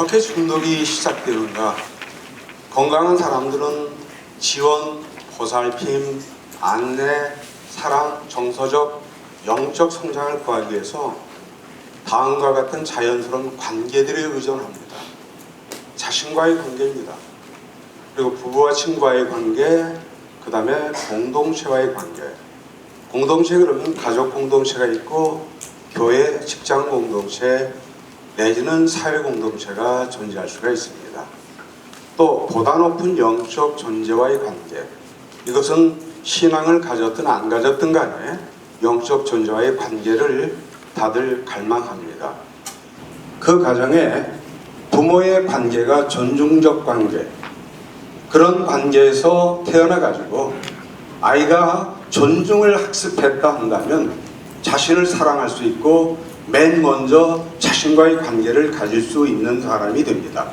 어떻게 중독이 시작되는가? 건강한 사람들은 지원, 보살핌, 안내, 사랑, 정서적, 영적 성장을 구하기 위해서 다음과 같은 자연스러운 관계들에 의존합니다. 자신과의 관계입니다. 그리고 부부와 친구와의 관계, 그 다음에 공동체와의 관계. 공동체 그러면 가족 공동체가 있고 교회, 직장 공동체 내지는 사회 공동체가 존재할 수가 있습니다. 또 보다 높은 영적 존재와의 관계. 이것은 신앙을 가졌든 안 가졌든 간에 영적 존재와의 관계를 다들 갈망합니다. 그 가정에 부모의 관계가 존중적 관계, 그런 관계에서 태어나가지고 아이가 존중을 학습했다 한다면 자신을 사랑할 수 있고 맨 먼저 자신과의 관계를 가질 수 있는 사람이 됩니다.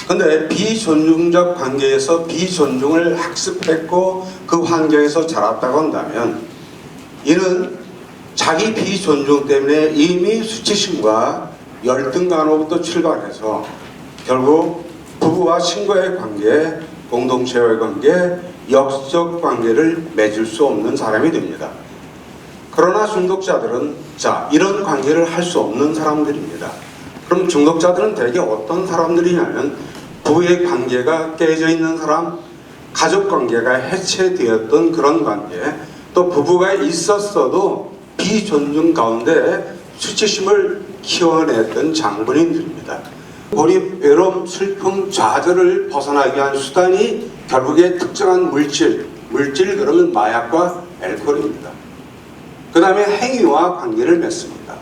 근데 비존중적 관계에서 비존중을 학습했고 그 환경에서 자랐다고 한다면 이는 자기 비존중 때문에 이미 수치심과 열등감으로부터 출발해서 결국 부부와 친구와의 관계, 공동체와의 관계, 역적 관계를 맺을 수 없는 사람이 됩니다. 그러나 중독자들은 이런 관계를 할 수 없는 사람들입니다. 그럼 중독자들은 대개 어떤 사람들이냐면 부부의 관계가 깨져 있는 사람, 가족 관계가 해체되었던 그런 관계, 또 부부가 있었어도 비존중 가운데 수치심을 키워냈던 장본인들입니다. 고립, 외로움, 슬픔, 좌절을 벗어나기 위한 수단이 결국에 특정한 물질 그러면 마약과 알코올입니다. 그 다음에 행위와 관계를 맺습니다.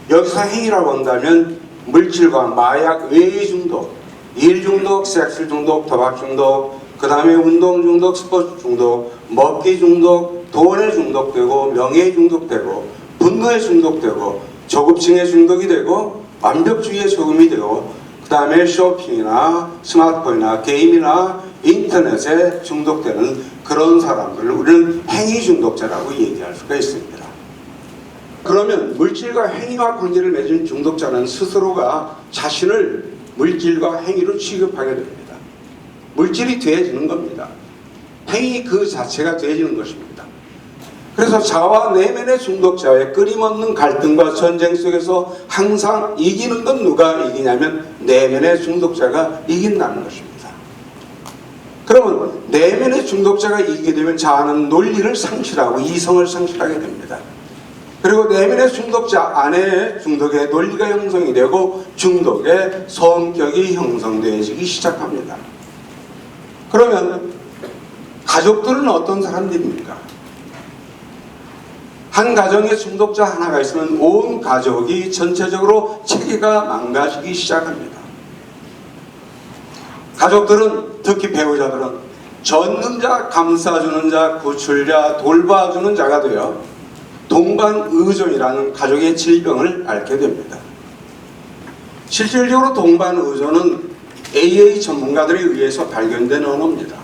여기서 행위라고 한다면 물질과 마약 외의 중독, 일 중독, 섹스 중독, 도박 중독, 그 다음에 운동 중독, 스포츠 중독, 먹기 중독, 돈에 중독되고 명예에 중독되고 분노에 중독되고 조급증에 중독이 되고 완벽주의에 조금이 되고 그 다음에 쇼핑이나 스마트폰이나 게임이나 인터넷에 중독되는 그런 사람들을 우리는 행위 중독자라고 얘기할 수가 있습니다. 그러면 물질과 행위와 관계를 맺은 중독자는 스스로가 자신을 물질과 행위로 취급하게 됩니다. 물질이 되어지는 겁니다. 행위 그 자체가 되어지는 것입니다. 그래서 자와 내면의 중독자의 끊임없는 갈등과 전쟁 속에서 항상 이기는 건 누가 이기냐면 내면의 중독자가 이긴다는 것입니다. 그러면 내면의 중독자가 이기게 되면 자아는 논리를 상실하고 이성을 상실하게 됩니다. 그리고 내면의 중독자 안에 중독의 논리가 형성이 되고 중독의 성격이 형성되어지기 시작합니다. 그러면 가족들은 어떤 사람들입니까? 한 가정에 중독자 하나가 있으면 온 가족이 전체적으로 체계가 망가지기 시작합니다. 가족들은, 특히 배우자들은 젖는 자, 감싸주는 자, 구출자, 돌봐주는 자가 되어 동반의존이라는 가족의 질병을 앓게 됩니다. 실질적으로 동반의존은 AA 전문가들에 의해서 발견된 언어입니다.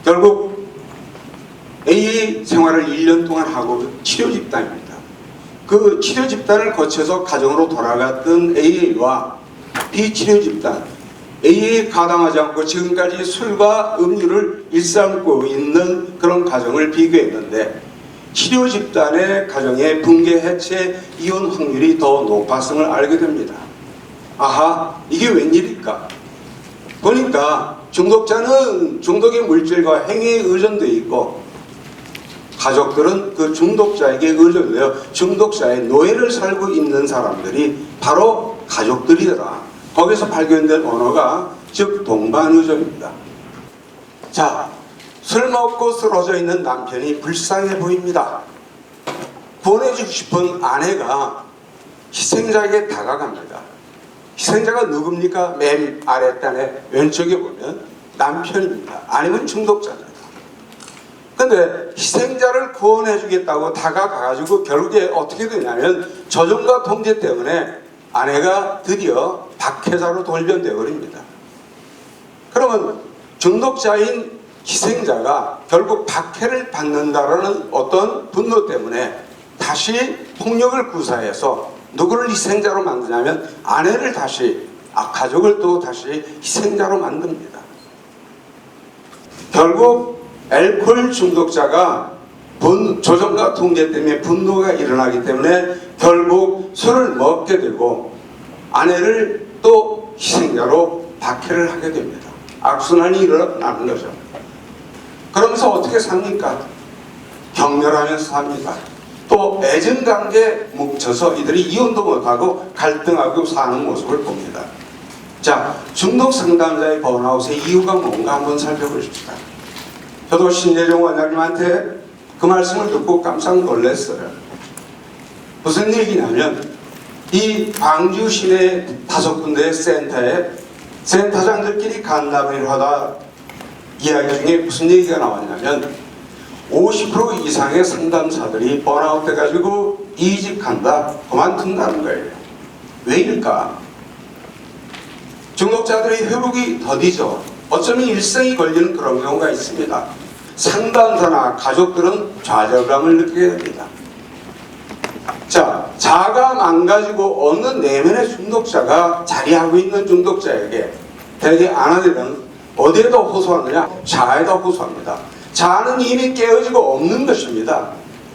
결국 AA 생활을 1년 동안 하고 치료 집단입니다. 그 치료 집단을 거쳐서 가정으로 돌아갔던 AA와 비치료 집단, AA에 가담하지 않고 지금까지 술과 음료를 일삼고 있는 그런 가정을 비교했는데 치료 집단의 가정의 붕괴, 해체, 이혼 확률이 더 높았음을 알게 됩니다. 아하, 이게 웬일일까? 보니까 중독자는 중독의 물질과 행위에 의존되어 있고 가족들은 그 중독자에게 의존되어 중독자의 노예를 살고 있는 사람들이 바로 가족들이더라. 거기서 발견된 언어가 즉 동반의존입니다. 자, 술 먹고 쓰러져 있는 남편이 불쌍해 보입니다. 구원해주고 싶은 아내가 희생자에게 다가갑니다. 희생자가 누굽니까? 맨 아랫단에 왼쪽에 보면 남편입니다. 아니면 중독자입니다. 근데 희생자를 구원해주겠다고 다가가가지고 결국에 어떻게 되냐면 저정과 통제 때문에 아내가 드디어 박해자로 돌변되어 버립니다. 그러면 중독자인 희생자가 결국 박해를 받는다라는 어떤 분노 때문에 다시 폭력을 구사해서 누구를 희생자로 만드냐면 아내를 다시 가족을 또 다시 희생자로 만듭니다. 결국 알코올 중독자가 조정과 통제 때문에 분노가 일어나기 때문에 결국 술을 먹게 되고 아내를 또 희생자로 박해를 하게 됩니다. 악순환이 일어나는 거죠. 그러면서 어떻게 삽니까? 경멸하면서 삽니다. 또 애증관계에 뭉쳐서 이들이 이혼도 못하고 갈등하고 사는 모습을 봅니다. 자, 중독 상담자의 번아웃의 이유가 뭔가 한번 살펴보십시다. 저도 신재종 원장님한테 그 말씀을 듣고 깜짝 놀랐어요. 무슨 얘기냐면 이 광주 시내 5군데의 센터에 센터장들끼리 간담회를 하다 이야기 중에 무슨 얘기가 나왔냐면 50% 이상의 상담사들이 번아웃 돼가지고 이직한다, 그만둔다는 거예요. 왜일까? 중독자들의 회복이 더디죠. 어쩌면 일생이 걸리는 그런 경우가 있습니다. 상담사나 가족들은 좌절감을 느끼게 됩니다. 자, 자아가 망가지고 어느 내면의 중독자가 자리하고 있는 중독자에게 대개 아내들은 어디에다 호소하느냐? 자아에다 호소합니다. 자아는 이미 깨어지고 없는 것입니다.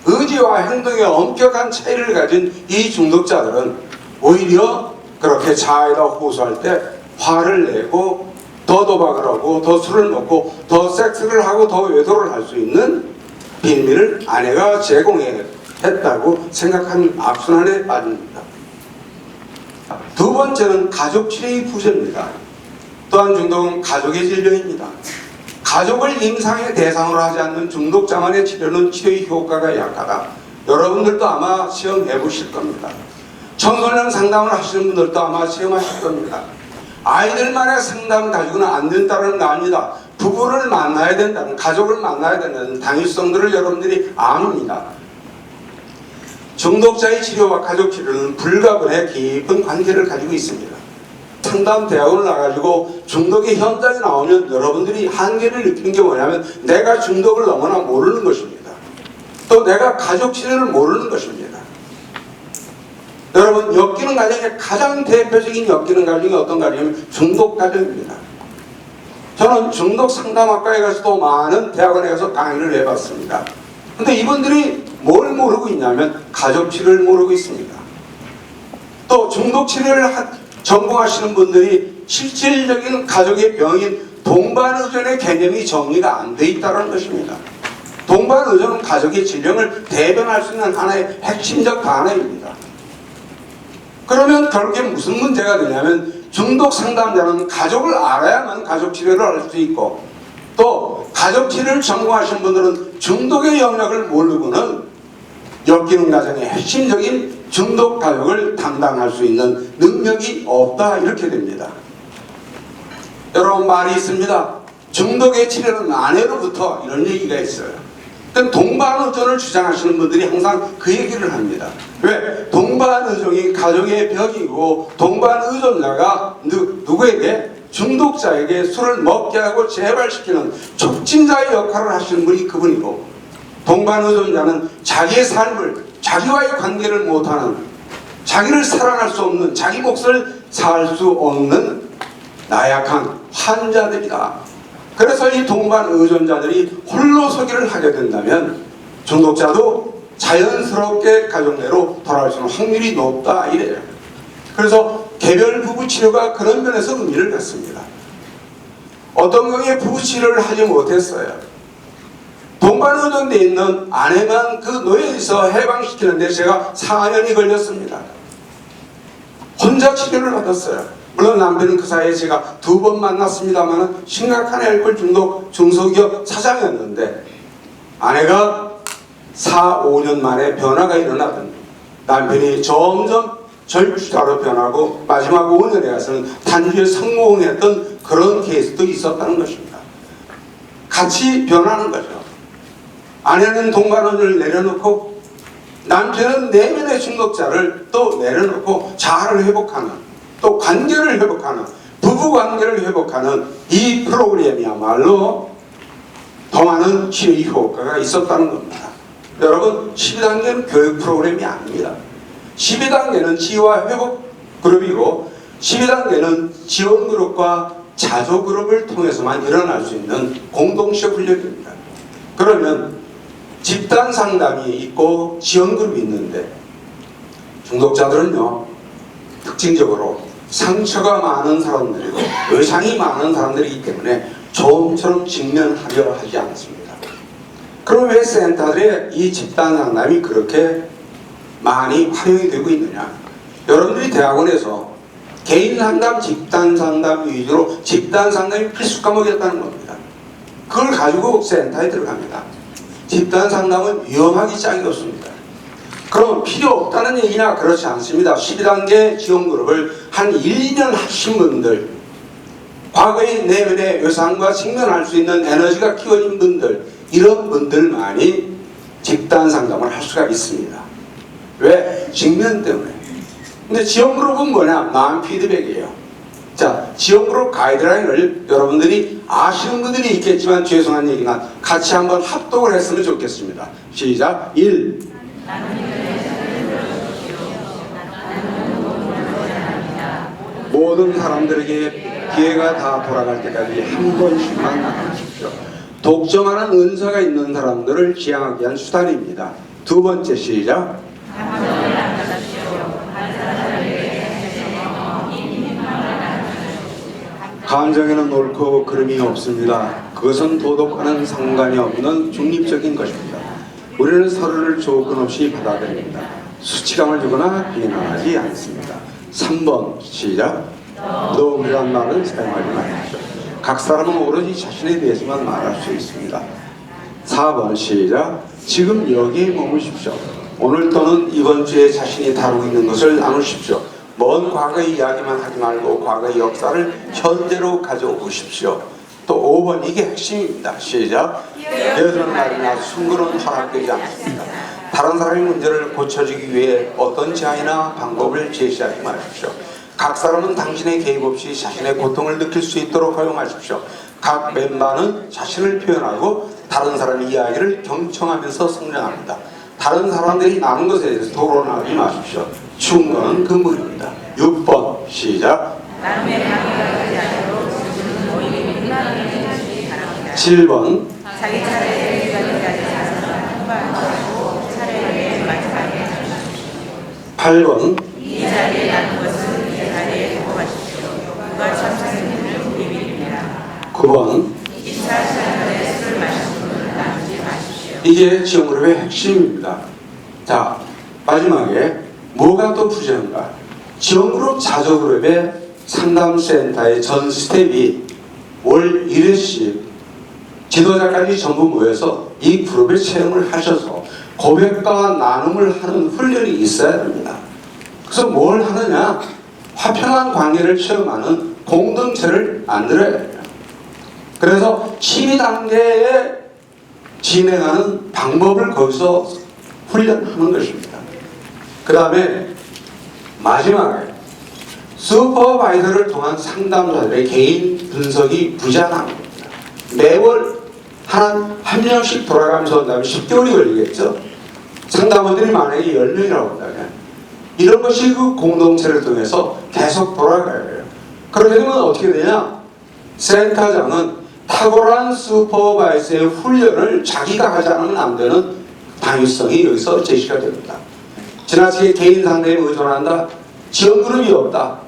의지와 행동의 엄격한 차이를 가진 이 중독자들은 오히려 그렇게 자아에다 호소할 때 화를 내고 더 도박을 하고 더 술을 먹고 더 섹스를 하고 더 외도를 할 수 있는 비밀을 아내가 제공했다고 생각하는 악순환에 빠집니다. 두 번째는 가족 치료의 부재입니다. 또한 중독은 가족의 질병입니다. 가족을 임상의 대상으로 하지 않는 중독자만의 치료는 치료의 효과가 약하다. 여러분들도 아마 시험해 보실 겁니다. 청소년 상담을 하시는 분들도 아마 시험하실 겁니다. 아이들만의 상담 가지고는 안 된다는 거 아닙니다. 부부를 만나야 된다는, 가족을 만나야 된다는 당위성들을 여러분들이 압니다. 중독자의 치료와 가족 치료는 불가분의 깊은 관계를 가지고 있습니다. 상담 대학원을 나가지고 중독의 현장에 나오면 여러분들이 한계를 느끼는 게 뭐냐면 내가 중독을 너무나 모르는 것입니다. 또 내가 가족 치료를 모르는 것입니다. 여러분, 엮이는 가정의 가장 대표적인 엮이는 가정이 어떤 가정이냐면 중독 가정입니다. 저는 중독 상담학과에 가서도 많은 대학원에 가서 강의를 해봤습니다. 근데 이분들이 뭘 모르고 있냐면 가족 치료를 모르고 있습니다. 또 중독 치료를 전공하시는 분들이 실질적인 가족의 병인 동반의존의 개념이 정리가 안 돼 있다는 것입니다. 동반의존은 가족의 질병을 대변할 수 있는 하나의 핵심적 단어입니다. 그러면 결국에 무슨 문제가 되냐면 중독 상담자는 가족을 알아야만 가족 치료를 할 수 있고 또 가족 치료를 전공하시는 분들은 중독의 영역을 모르고는 엮이는 가정의 핵심적인 중독 가족을 담당할 수 있는 능력이 없다, 이렇게 됩니다. 여러분, 말이 있습니다. 중독의 치료는 아내로부터, 이런 얘기가 있어요. 동반의존을 주장하시는 분들이 항상 그 얘기를 합니다. 왜? 동반의존이 가족의 벽이고 동반의존자가 누구에게? 중독자에게 술을 먹게 하고 재발시키는 촉진자의 역할을 하시는 분이 그분이고, 동반의존자는 자기의 삶을, 자기와의 관계를 못하는, 자기를 사랑할 수 없는, 자기 몫을 살 수 없는 나약한 환자들이다. 그래서 이 동반의존자들이 홀로서기를 하게 된다면 중독자도 자연스럽게 가족 내로 돌아올 수 있는 확률이 높다, 이래요. 그래서 개별 부부 치료가 그런 면에서 의미를 갖습니다. 어떤 경우에 부부 치료를 하지 못했어요. 동반의존돼 있는 아내만 그 노예에서 해방시키는데 제가 4년이 걸렸습니다. 혼자 치료를 받았어요. 물론 남편은 그 사이에 제가 2번 만났습니다만 심각한 알코올 중독 중소기업 사장이었는데 아내가 4, 5년 만에 변화가 일어나던, 남편이 점점 절주자로 변하고 마지막 5년에 가서는 단주에 성공했던 그런 케이스도 있었다는 것입니다. 같이 변하는 거죠. 아내는 동반원을 내려놓고 남편은 내면의 중독자를 또 내려놓고 자아를 회복하는, 또 관계를 회복하는, 부부관계를 회복하는 이 프로그램이야말로 더 많은 치료의 효과가 있었다는 겁니다. 여러분, 12단계는 교육 프로그램이 아닙니다. 12단계는 치유와 회복 그룹이고 12단계는 지원그룹과 자조그룹을 통해서만 일어날 수 있는 공동체 훈련입니다. 그러면 집단 상담이 있고 지원그룹이 있는데 중독자들은요, 특징적으로 상처가 많은 사람들이고 의상이 많은 사람들이기 때문에 조음처럼 직면하려 하지 않습니다. 그럼 왜 센터들의 이 집단 상담이 그렇게 많이 활용이 되고 있느냐? 여러분들이 대학원에서 개인 상담, 집단 상담 위주로 집단 상담이 필수 과목이었다는 겁니다. 그걸 가지고 센터에 들어갑니다. 집단 상담은 위험하기 짝이 없습니다. 그럼 필요 없다는 얘기냐? 그렇지 않습니다. 12단계 지원그룹을 한 1, 2년 하신 분들, 과거의 내면의 외상과 직면할 수 있는 에너지가 키워진 분들, 이런 분들만이 집단 상담을 할 수가 있습니다. 왜? 직면 때문에. 근데 지원그룹은 뭐냐? 마음 피드백이에요. 자, 지원그룹 가이드라인을 여러분들이 아시는 분들이 있겠지만 죄송한 얘기나 같이 한번 합독을 했으면 좋겠습니다. 시작. 1. 모든 사람들에게 기회가 다 돌아갈 때까지 한 번씩만 나누십시오. 독점하는 은사가 있는 사람들을 지향하기 위한 수단입니다. 두 번째 시작. 감정에는 옳고 그름이 없습니다. 그것은 도덕과는 상관이 없는 중립적인 것입니다. 우리는 서로를 조건 없이 받아들입니다. 수치감을 주거나 비난하지 않습니다. 3번 시작. 너무란 말은 사용하지 마십시오. 각 사람은 오로지 자신에 대해서만 말할 수 있습니다. 4번 시작. 지금 여기에 머무십시오. 오늘 또는 이번 주에 자신이 다루고 있는 것을 나누십시오. 먼 과거의 이야기만 하지 말고 과거의 역사를 현재로 가져오십시오. 또 5번, 이게 핵심입니다. 시작. 여드는 날이나 순간은 허락되지 않습니다. 다른 사람의 문제를 고쳐주기 위해 어떤 제안이나 방법을 제시하지 마십시오. 각 사람은 당신의 개입 없이 자신의 고통을 느낄 수 있도록 허용하십시오. 각 멤버는 자신을 표현하고 다른 사람의 이야기를 경청하면서 성장합니다. 다른 사람들이 나눈 것에 대해서 토론하지 마십시오. 추운 것은 금물입니다. 6번 시작. 7번 자기 차례에 기다리지 않고 차례에 마지막에 8번 이 자리에 나는 것은 이 자리에 두고 가십시오. 누가 참사님을 비밀입니다. 9번 2차 시간에 술을 마시는 분을 나누지 마십시오. 이게 지원그룹의 핵심입니다. 자, 마지막에 뭐가 또 부재한가? 지원그룹 자조그룹의 상담센터의 전 스텝이 월 1회씩 지도자까지 전부 모여서 이 그룹에 체험을 하셔서 고백과 나눔을 하는 훈련이 있어야 됩니다. 그래서 뭘 하느냐? 화평한 관계를 체험하는 공동체를 만들어야 돼요. 그래서 12단계에 진행하는 방법을 거기서 훈련하는 것입니다. 그 다음에 마지막에 슈퍼바이저를 통한 상담자들의 개인 분석이 부재합니다. 매월 한 명씩 돌아가면서 한다면 10개월이 걸리겠죠. 상담원들이 만약에 10명이라고 한다면 이런 것이 그 공동체를 통해서 계속 돌아가야 돼요. 그렇게 되면 어떻게 되냐? 센터장은 탁월한 슈퍼바이저의 훈련을 자기가 하지 않으면 안 되는 당위성이 여기서 제시가 됩니다. 지나치게 개인 상대에 의존한다. 지원그룹이 없다.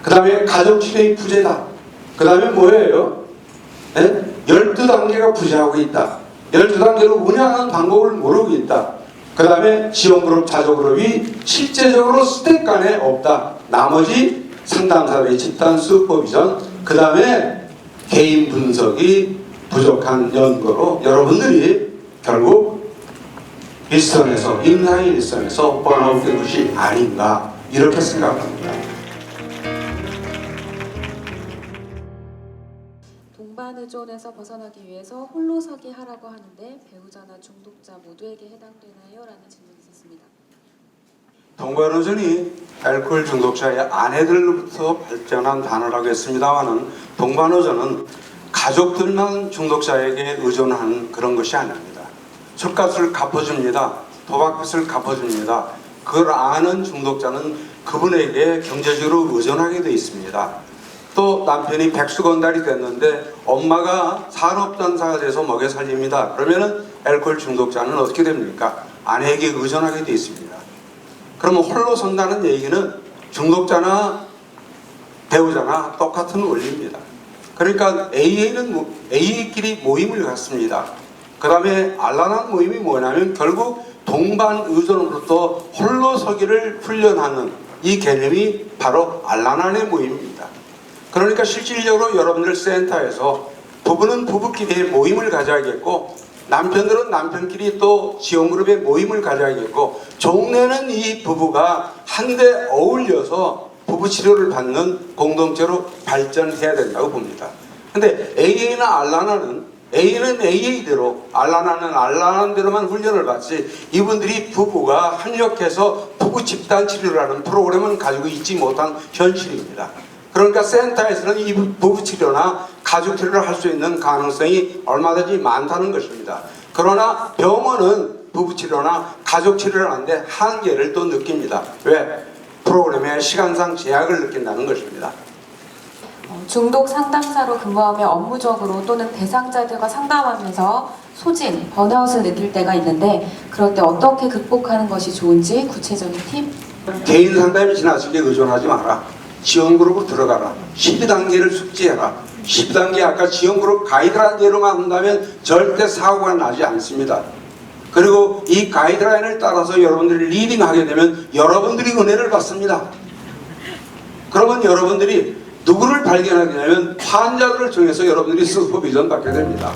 그 다음에 가족치료의 부재다. 그 다음에 뭐예요? 네? 12단계가 부재하고 있다. 12단계로 운영하는 방법을 모르고 있다. 그 다음에 지원그룹, 자조그룹이 실제적으로 스텝 간에 없다. 나머지 상담사들의 집단 슈퍼비전, 그 다음에 개인 분석이 부족한 연구로 여러분들이 결국 일선에서, 인사의 일선에서 번아웃된 것이 아닌가, 이렇게 생각합니다. 동반의존에서 벗어나기 위해서 홀로서기 하라고 하는데 배우자나 중독자 모두에게 해당되나요? 라는 질문이 있었습니다. 동반의존이 알코올 중독자의 아내들로부터 발전한 단어라고 했습니다마는 동반의존은 가족들만 중독자에게 의존하는 그런 것이 아닙니다. 술값을 갚아줍니다. 도박빚을 갚아줍니다. 그걸 아는 중독자는 그분에게 경제적으로 의존하게 돼 있습니다. 또 남편이 백수건달이 됐는데 엄마가 산업단사가 돼서 먹여 살립니다. 그러면은 알코올 중독자는 어떻게 됩니까? 아내에게 의존하게 돼 있습니다. 그러면 홀로 선다는 얘기는 중독자나 배우자나 똑같은 원리입니다. 그러니까 AA끼리 모임을 갖습니다. 그 다음에 알란한 모임이 뭐냐면 결국 동반 의존으로부터 홀로 서기를 훈련하는 이 개념이 바로 알란한의 모임입니다. 그러니까 실질적으로 여러분들 센터에서 부부는 부부끼리의 모임을 가져야겠고 남편들은 남편끼리 또 지원그룹의 모임을 가져야겠고 종래는 이 부부가 한데 어울려서 부부 치료를 받는 공동체로 발전해야 된다고 봅니다. 근데 AA나 알라나는 A는 AA대로 알라나는 알라나대로만 훈련을 받지 이분들이 부부가 합력해서 부부 집단 치료를 하는 프로그램은 가지고 있지 못한 현실입니다. 그러니까 센터에서는 이 부부 치료나 가족 치료를 할 수 있는 가능성이 얼마든지 많다는 것입니다. 그러나 병원은 부부 치료나 가족 치료를 하는데 한계를 또 느낍니다. 왜? 프로그램의 시간상 제약을 느낀다는 것입니다. 중독 상담사로 근무하며 업무적으로 또는 대상자들과 상담하면서 소진, 번아웃을 느낄 때가 있는데 그럴 때 어떻게 극복하는 것이 좋은지 구체적인 팁? 개인 상담이 지나치게 의존하지 마라. 지원그룹으로 들어가라. 12단계를 숙지해라. 12단계 아까 지원그룹 가이드라인대로만 한다면 절대 사고가 나지 않습니다. 그리고 이 가이드라인을 따라서 여러분들이 리딩하게 되면 여러분들이 은혜를 받습니다. 그러면 여러분들이 누구를 발견하게 되냐면 환자들을 통해서 여러분들이 슈퍼비전 받게 됩니다.